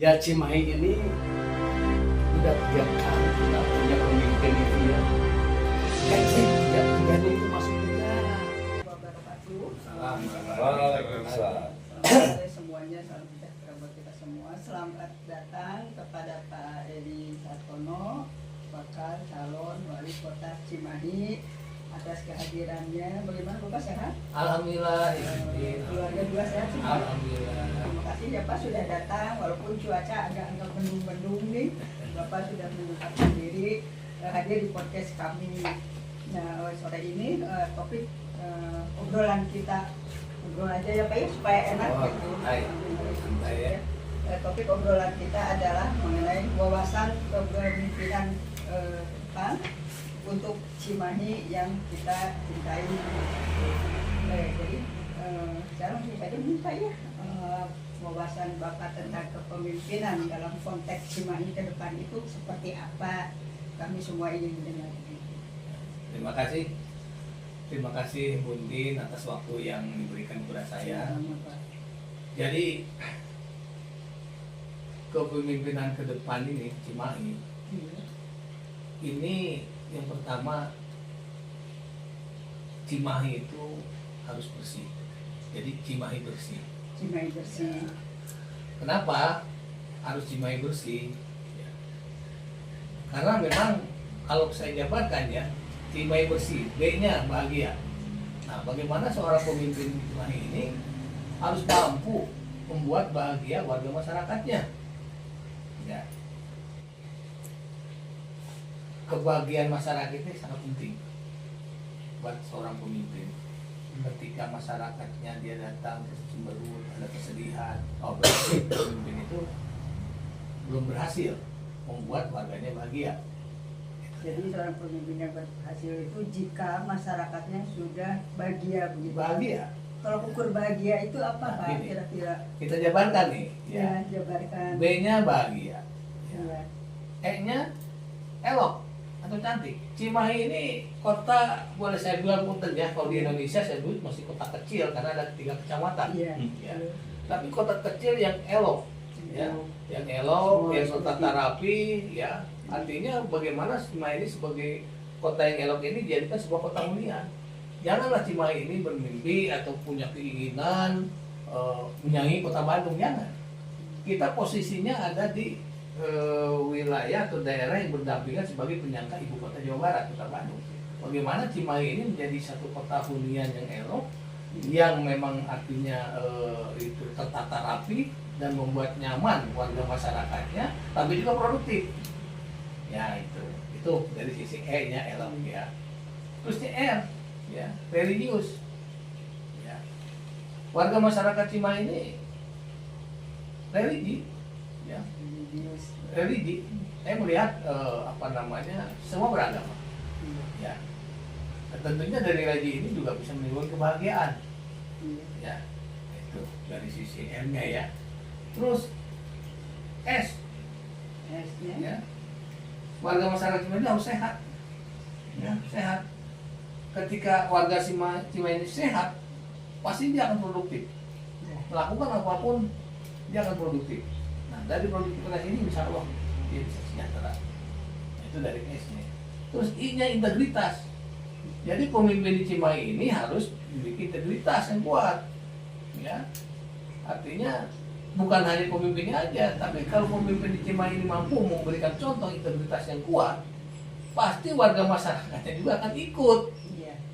Ya Cimahi ini udah 3 kali kita punya pemimpin itu ya. Kayaknya ya tiganya itu masuk juga. Wabarakatuh. Waalaikumsalam. Selamat semuanya, salam sejahtera buat kita semua. Selamat datang kepada Pak Edi Sartono, bakal calon wali kota Cimahi. Atas kehadirannya, bagaimana Bapak, sehat? Alhamdulillah. Keluarga juga sehat semua? Alhamdulillah. Terima kasih ya Pak sudah datang, walaupun cuaca agak-agak mendung-mendung nih. Bapak sudah menyempatkan diri hadir di podcast kami. Nah, sore ini topik obrolan kita, ngobrol aja ya Pak ya, supaya enak gitu. Topik obrolan kita adalah mengenai wawasan kepemimpinan PAN untuk Cimahi yang kita cintai. Jadi saya langsung saja minta ya wawasan Bapak tentang kepemimpinan dalam konteks Cimahi ke depan itu seperti apa, kami semua ingin mendengar. Terima kasih Bundin atas waktu yang diberikan kepada saya. Jadi kepemimpinan ke depan ini Cimahi ini yang pertama, Cimahi itu harus bersih. Jadi Cimahi bersih. Cimahi bersih. Kenapa harus Cimahi bersih? Ya. Karena memang kalau saya jabarkan ya, Cimahi bersih, B-nya bahagia. Nah, bagaimana seorang pemimpin Cimahi ini harus mampu membuat bahagia warga masyarakatnya. Ya. Kebahagiaan masyarakat ini sangat penting buat seorang pemimpin. Ketika masyarakatnya dia datang ke Cimberut, ada kesedihan, berarti pemimpin itu belum berhasil membuat warganya bahagia. Jadi seorang pemimpin yang berhasil itu jika masyarakatnya sudah bahagia begitu. Bahagia. Kalau ukur bahagia itu apa Pak Gini, kira-kira? kita jabarkan nih, Ya, jabarkan. B-nya bahagia, Ya. E-nya elok atau cantik. Cimahi ini kota, boleh saya bilang punten ya, kalau di Indonesia saya bilang masih kota kecil karena ada 3 kecamatan. Iya. Ya. Tapi kota kecil yang elok, ya, yang elok, yang tertata rapi, ya. Artinya bagaimana Cimahi ini sebagai kota yang elok ini dijadikan sebuah kota hunian. Janganlah Cimahi ini bermimpi atau punya keinginan menyanyi kota Bandung, jangan. Kita posisinya ada di wilayah atau daerah yang berdampingan sebagai penyangga ibu kota Jawa Barat, kota Bandung. Bagaimana Cimahi ini menjadi satu kota hunian yang elok, yang memang artinya itu tertata rapi dan membuat nyaman warga masyarakatnya, tapi juga produktif. Ya itu dari sisi E-nya elok ya. Terusnya R, ya, religius. Ya. Warga masyarakat Cimahi ini religi, ya. Religi, saya melihat semua beragama. Ya. Dan tentunya dari religi ini juga bisa menimbulkan kebahagiaan. Ya, itu dari sisi M-nya ya. Terus S, S-nya. ya. Warga masyarakat Cimahi harus sehat. Ya, sehat. Ketika warga Cimahi ini sehat, pasti dia akan produktif. Melakukan apapun dia akan produktif. Nah, dari produktivitas ini insya Allah dia bisa sejahtera. Itu dari S-nya. Terus I-nya integritas. Jadi pemimpin di Cimahi ini harus memiliki integritas yang kuat. Ya. Artinya bukan hanya pemimpinnya aja, tapi kalau pemimpin di Cimahi ini mampu memberikan contoh integritas yang kuat, pasti warga masyarakatnya juga akan ikut.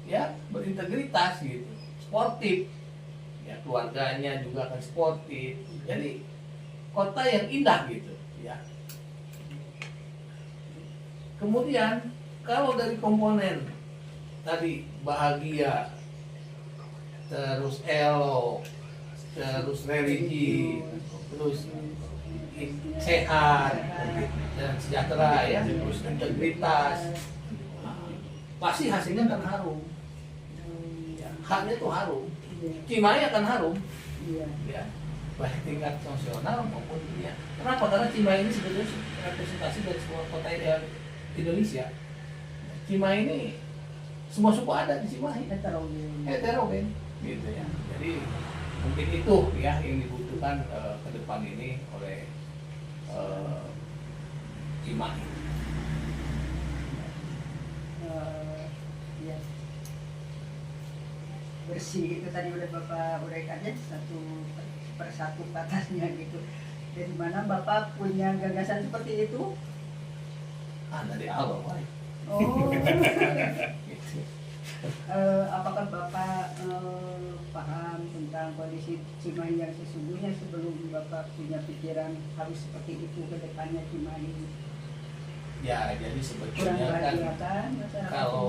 Ya, berintegritas gitu. Sportif. Ya, keluarganya juga akan sportif. Jadi kota yang indah gitu, ya. Kemudian kalau dari komponen tadi bahagia, terus elok, terus religi, terus sehat dan sejahtera ya, terus integritas, pasti hasilnya akan harum. Ya, haknya tuh harum. Cimahi akan harum. Ya. Baik tingkat nasional maupun dunia. Kenapa? Karena Cimahi ini sebetulnya representasi dari semua kota Indonesia. Cimahi ini semua suku ada di Cimahi. Heterogen. Gitu ya. Jadi mungkin itu ya yang dibutuhkan ke depan ini oleh Cimahi. Ya. Bersih itu tadi udah Bapak uraikan ya satu persatu katanya gitu. Dari mana Bapak punya gagasan seperti itu? Dari Allah, Pak. Oh. Gitu. Apakah Bapak paham tentang kondisi Cimahi yang sesungguhnya sebelum Bapak punya pikiran harus seperti itu ke depannya Cimahi? Ya, jadi Kurang sebetulnya kan bahagiakan masyarakat kalau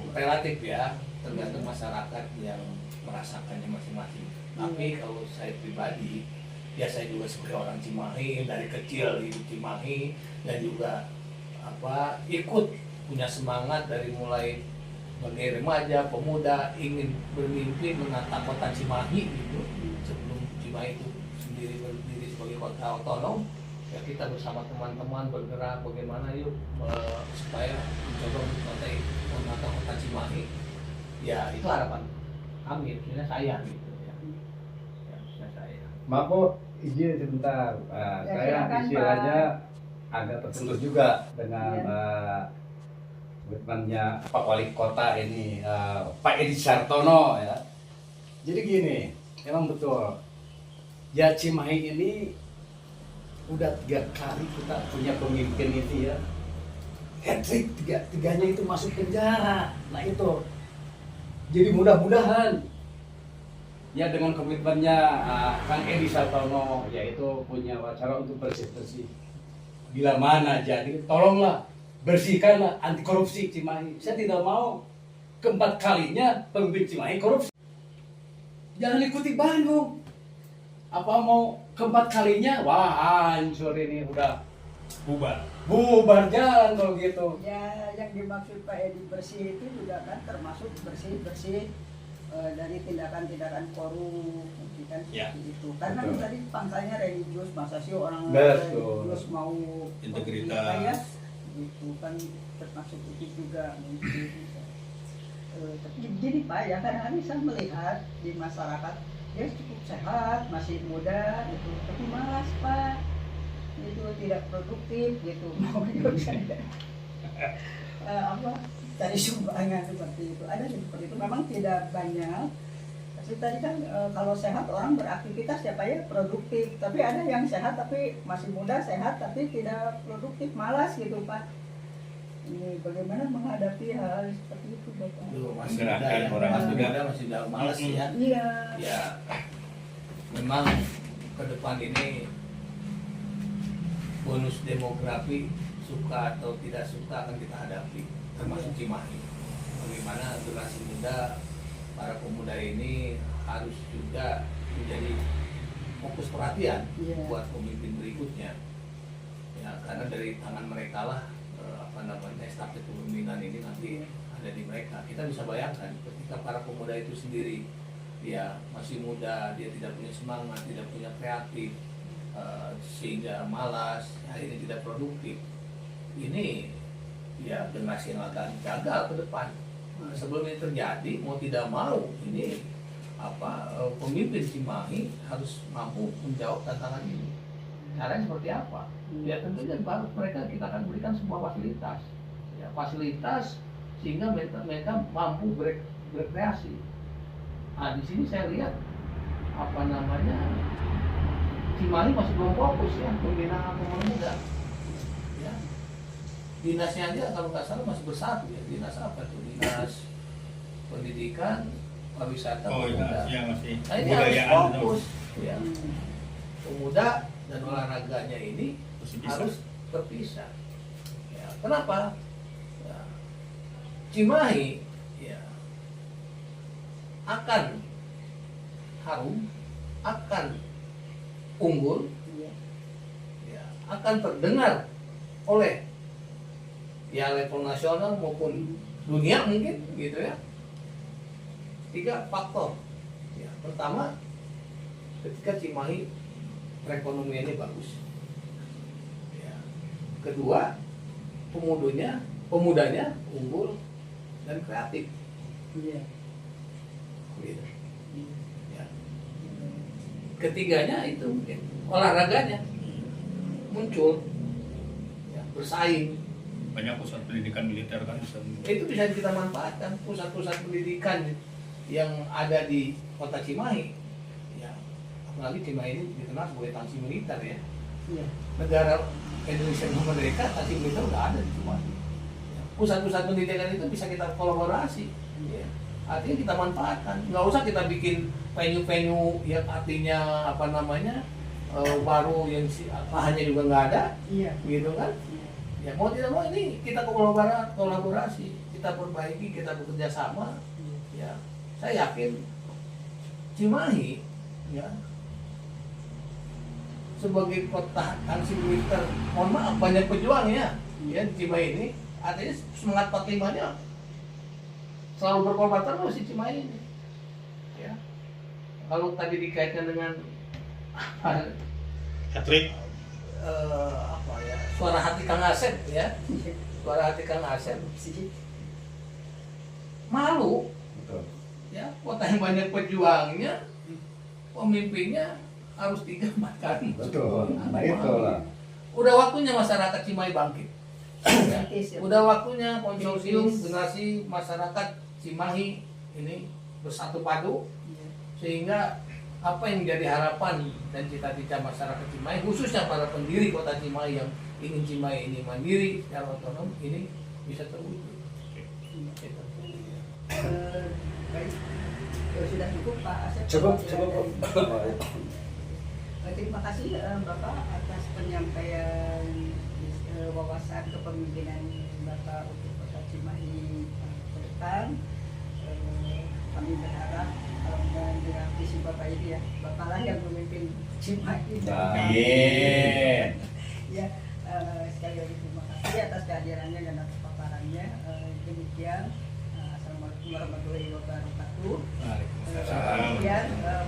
Cimahi? relatif ya, tergantung masyarakat yang merasakannya masing-masing. Tapi kalau saya pribadi, ya saya juga sebagai orang Cimahi, dari kecil hidup Cimahi, dan juga ikut punya semangat dari mulai sebagai remaja, pemuda ingin bermimpi menata kota Cimahi gitu. Sebelum Cimahi itu sendiri berdiri sebagai kota otonom, ya kita bersama teman-teman bergerak bagaimana yuk supaya mencoba menata kota Cimahi. Ya itu harapan kami, maksudnya saya gitu ya. Ya maksudnya saya. Maaf Bu, izin sebentar. Ya, Saya silakan, istilahnya agak tersentuh juga dengan Ya. komitmennya Pak Wali Kota ini, Pak Edi Sartono ya. Jadi gini, emang betul. Ya Cimahi ini udah 3 kali kita punya pemimpin itu ya. Hat-trick tiganya itu masuk penjara. Nah itu. Jadi mudah-mudahan ya dengan komitmennya Kang Edi Sartono yaitu punya wacana untuk bersih-bersih bila mana, jadi tolonglah bersihkanlah anti korupsi Cimahi. Saya tidak mau keempat kalinya pemimpin Cimahi korupsi. Jangan ikuti Bandung. Apa mau keempat kalinya, wah hancur ini udah bubar jalan kalau gitu. Ya, yang dimaksud Pak Edi bersih itu juga kan termasuk bersih dari tindakan-tindakan korup, kan Ya, seperti itu. Karena betul. tadi pangkalnya religius, masa sih orang Betul. religius mau Integritas. apa ya, itu kan termasuk itu juga mungkin. Tapi gini Pak ya, kadang-kadang saya melihat di masyarakat dia cukup sehat, masih muda gitu, tapi malas Pak, itu tidak produktif gitu, mau apa dari sumbangan seperti itu, ada seperti itu, memang tidak banyak. Tapi tadi kan kalau sehat orang beraktivitas ya Pak ya produktif, tapi ada yang sehat tapi masih muda sehat tapi tidak produktif, malas gitu Pak. Ini bagaimana menghadapi hal seperti itu Bapak? Masih Gerakan muda ya, orang masih muda. muda, masih malas ya. Iya. Ya, memang ke depan ini bonus demografi suka atau tidak suka akan kita hadapi, termasuk Cimahi. Bagaimana generasi muda, para pemuda ini harus juga menjadi fokus perhatian Iya. buat pemimpin berikutnya. Ya, karena dari tangan mereka lah estafet kepemimpinan ini nanti ada di mereka. Kita bisa bayangkan ketika para pemuda itu sendiri dia masih muda, dia tidak punya semangat, tidak punya kreatif, sehingga malas, akhirnya tidak produktif. Ini ya generasi yang akan gagal ke depan. Sebelum ini terjadi, mau tidak mau ini pemimpin Cimahi harus mampu menjawab tantangan ini. Caranya seperti apa? Ya tentunya mereka kita akan berikan sebuah fasilitas, ya, fasilitas sehingga mereka mampu berkreasi. Nah di sini saya lihat Cimahi masih belum fokus ya pembinaan pemain muda. Ya. Dinasnya aja kalau nggak salah masih bersatu ya, dinas apa tuh, dinas pendidikan, pariwisata, pemuda. Iya masih Nah ini harus budayaan fokus ya. Pemuda dan olahraganya ini harus terpisah. Ya, kenapa? Ya, Cimahi ya, akan harum, akan unggul, ya, akan terdengar oleh ya level nasional maupun dunia mungkin gitu ya. 3 faktor. Ya, pertama, ketika Cimahi perekonomiannya bagus. Ya. Kedua, pemudanya unggul dan kreatif. Iya. Gitu. Ya. Ketiganya itu mungkin olahraganya muncul. Ya, bersaing. Banyak pusat pendidikan militer kan bisa. Itu bisa kita manfaatkan pusat-pusat pendidikan yang ada di kota Cimahi. Ya, apalagi Cimahi ini dikenal sebagai tangsi militer ya. Iya. Negara Indonesia yang merdeka, tangsi militer udah ada di Cimahi. Ya, pusat-pusat pendidikan itu bisa kita kolaborasi. Ya. Artinya kita manfaatkan. Nggak usah kita bikin venue-venue yang artinya apa namanya baru yang lahannya juga nggak ada, Iya. gitu kan? Ya mau tidak mau ini kita kolaborasi, kita perbaiki, kita bekerja sama. Ya, saya yakin Cimahi ya sebagai kota tangsi militer, mohon maaf banyak pejuang ya di Cimahi ini, artinya semangat 45-nya selalu berkorban terus di Cimahi ini. Ya, kalau tadi dikaitkan dengan Hattrick. apa ya, suara hati Kang Asep ya, suara hati Kang Asep, malu Betul. ya, kota yang banyak pejuangnya, pemimpinnya harus 3-4 kali. Betul. Nah itulah. Udah waktunya masyarakat Cimahi bangkit. Ya. Kritis, ya. Udah waktunya konsorsium Kritis. generasi masyarakat Cimahi ini bersatu padu Iya. sehingga apa yang menjadi harapan dan cita-cita masyarakat Cimahi, khususnya para pendiri kota Cimahi yang ingin Cimahi ini mandiri secara otonom, ini bisa terwujud. Gitu. Baik. Sudah cukup Pak Asep. Cukup. Terima kasih Bapak atas penyampaian wawasan kepemimpinan Bapak untuk Kota Cimahi ke depan. Kami berharap dengan visi Bapak ini ya, Bapak lah yang memimpin Cimahi. Amin. Ya, sekali lagi terima kasih atas kehadirannya dan atas paparannya. Demikian, Assalamualaikum warahmatullahi wabarakatuh. Kemudian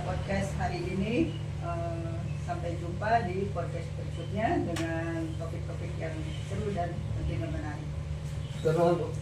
podcast hari ini, sampai jumpa di podcast berikutnya dengan topik-topik yang seru dan tentunya menarik. Terus